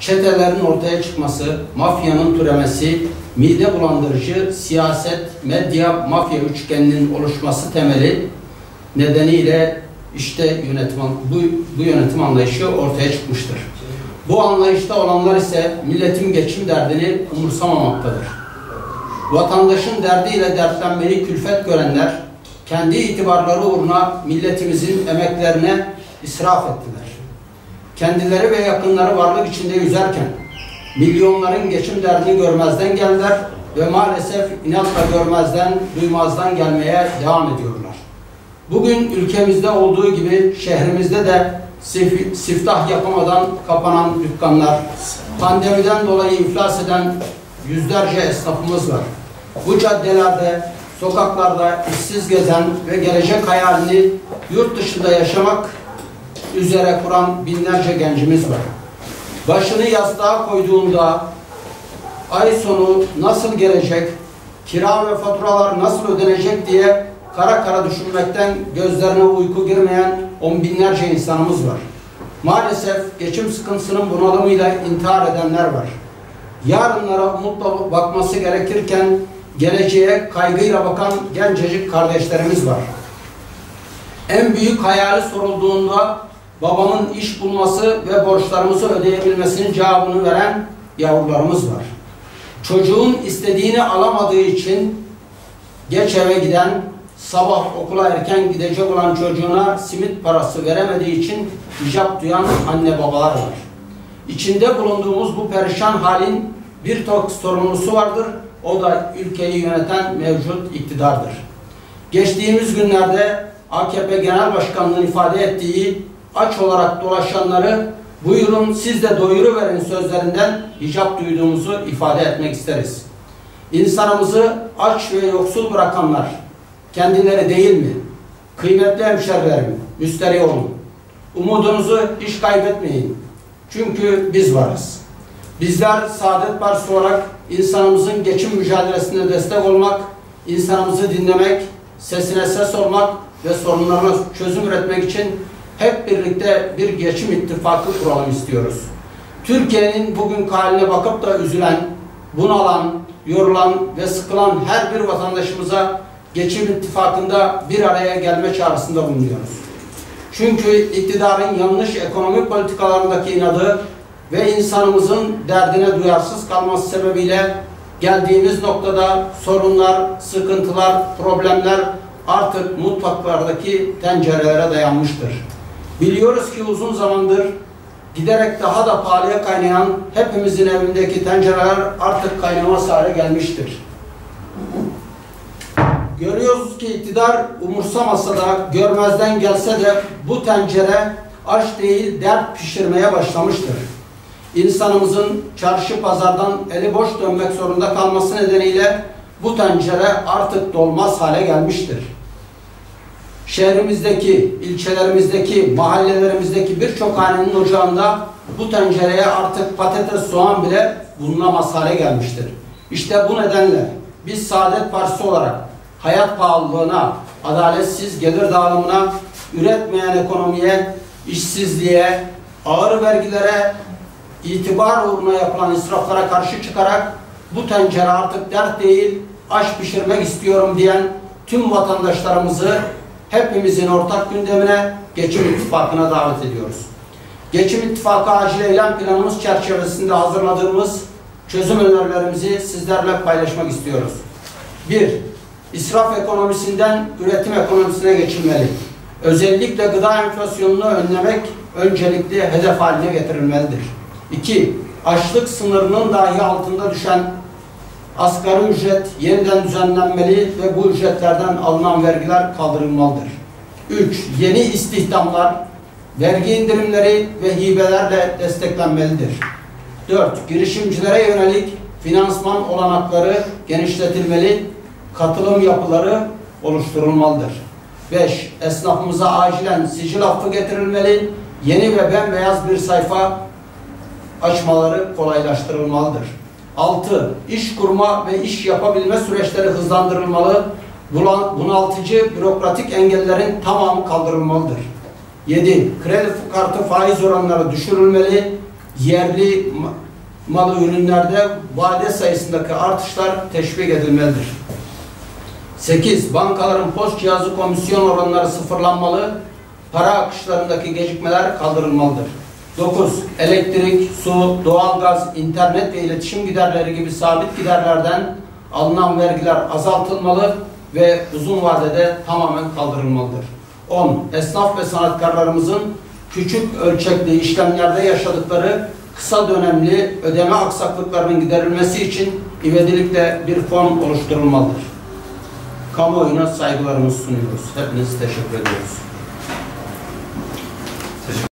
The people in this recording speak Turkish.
çetelerin ortaya çıkması, mafyanın türemesi, mide bulandırıcı siyaset, medya, mafya üçgeninin oluşması temeli nedeniyle işte bu yönetim anlayışı ortaya çıkmıştır. Bu anlayışta olanlar ise milletin geçim derdini umursamamaktadır. Vatandaşın derdiyle dertlenmeyi külfet görenler, kendi itibarları uğruna milletimizin emeklerine israf ettiler. Kendileri ve yakınları varlık içinde yüzerken, milyonların geçim derdini görmezden geldiler ve maalesef inatla görmezden, duymazdan gelmeye devam ediyorlar. Bugün ülkemizde olduğu gibi şehrimizde de siftah yapamadan kapanan dükkanlar, pandemiden dolayı iflas eden yüzlerce esnafımız var. Bu caddelerde, sokaklarda işsiz gezen ve gelecek hayalini yurt dışında yaşamak üzere kuran binlerce gencimiz var. Başını yastığa koyduğunda ay sonu nasıl gelecek, kira ve faturalar nasıl ödenecek diye kara kara düşünmekten gözlerine uyku girmeyen on binlerce insanımız var. Maalesef geçim sıkıntısının bunalımıyla intihar edenler var. Yarınlara umutla bakması gerekirken geleceğe kaygıyla bakan gencecik kardeşlerimiz var. En büyük hayali sorulduğunda babamın iş bulması ve borçlarımızı ödeyebilmesinin cevabını veren yavrularımız var. Çocuğun istediğini alamadığı için geç eve giden, sabah okula erken gidecek olan çocuğuna simit parası veremediği için hicap duyan anne babalar var. İçinde bulunduğumuz bu perişan halin bir tek sorumlusu vardır. O da ülkeyi yöneten mevcut iktidardır. Geçtiğimiz günlerde AKP Genel Başkanlığı'nın ifade ettiği aç olarak dolaşanları buyurun siz de doyuruverin sözlerinden hicap duyduğumuzu ifade etmek isteriz. İnsanımızı aç ve yoksul bırakanlar kendileri değil mi? Kıymetli hemşerilerim, müsterih olun. Umudunuzu hiç kaybetmeyin. Çünkü biz varız. Bizler Saadet Partisi olarak insanımızın geçim mücadelesine destek olmak, insanımızı dinlemek, sesine ses olmak ve sorunlarına çözüm üretmek için hep birlikte bir geçim ittifakı kuralım istiyoruz. Türkiye'nin bugünkü haline bakıp da üzülen, bunalan, yorulan ve sıkılan her bir vatandaşımıza geçim ittifakında bir araya gelme çağrısında bulunuyoruz. Çünkü iktidarın yanlış ekonomi politikalarındaki inadı ve insanımızın derdine duyarsız kalması sebebiyle geldiğimiz noktada sorunlar, sıkıntılar, problemler artık mutfaklardaki tencerelere dayanmıştır. Biliyoruz ki uzun zamandır giderek daha da pahalıya kaynayan hepimizin evindeki tencereler artık kaynamaz hale gelmiştir. Görüyoruz ki iktidar umursamasa da görmezden gelse de bu tencere aş değil dert pişirmeye başlamıştır. İnsanımızın çarşı pazardan eli boş dönmek zorunda kalması nedeniyle bu tencere artık dolmaz hale gelmiştir. Şehrimizdeki, ilçelerimizdeki, mahallelerimizdeki birçok hanenin ocağında bu tencereye artık patates, soğan bile bulunamaz hale gelmiştir. İşte bu nedenle biz Saadet Partisi olarak hayat pahalılığına, adaletsiz gelir dağılımına, üretmeyen ekonomiye, işsizliğe, ağır vergilere, itibar uğruna yapılan israflara karşı çıkarak bu tencere artık dert değil, aş pişirmek istiyorum diyen tüm vatandaşlarımızı hepimizin ortak gündemine, Geçim İttifakı'na davet ediyoruz. Geçim İttifakı acil eylem planımız çerçevesinde hazırladığımız çözüm önerilerimizi sizlerle paylaşmak istiyoruz. 1. İsraf ekonomisinden üretim ekonomisine geçilmeli. Özellikle gıda enflasyonunu önlemek öncelikli hedef haline getirilmelidir. 2. Açlık sınırının dahi altında düşen asgari ücret yeniden düzenlenmeli ve bu ücretlerden alınan vergiler kaldırılmalıdır. 3. Yeni istihdamlar, vergi indirimleri ve hibelerle desteklenmelidir. 4. Girişimcilere yönelik finansman olanakları genişletilmeli, katılım yapıları oluşturulmalıdır. 5. Esnafımıza acilen sicil affı getirilmeli, yeni ve bembeyaz bir sayfa açmaları kolaylaştırılmalıdır. 6. İş kurma ve iş yapabilme süreçleri hızlandırılmalı, bunaltıcı bürokratik engellerin tamamı kaldırılmalıdır. 7. Kredi kartı faiz oranları düşürülmeli, yerli malı ürünlerde vade sayısındaki artışlar teşvik edilmelidir. 8. Bankaların post cihazı komisyon oranları sıfırlanmalı, para akışlarındaki gecikmeler kaldırılmalıdır. 9. Elektrik, su, doğalgaz, internet ve iletişim giderleri gibi sabit giderlerden alınan vergiler azaltılmalı ve uzun vadede tamamen kaldırılmalıdır. 10. Esnaf ve sanatkarlarımızın küçük ölçekli işlemlerde yaşadıkları kısa dönemli ödeme aksaklıklarının giderilmesi için ivedilikle bir fon oluşturulmalıdır. Kamuoyuna saygılarımızı sunuyoruz. Hepinize teşekkür ediyoruz.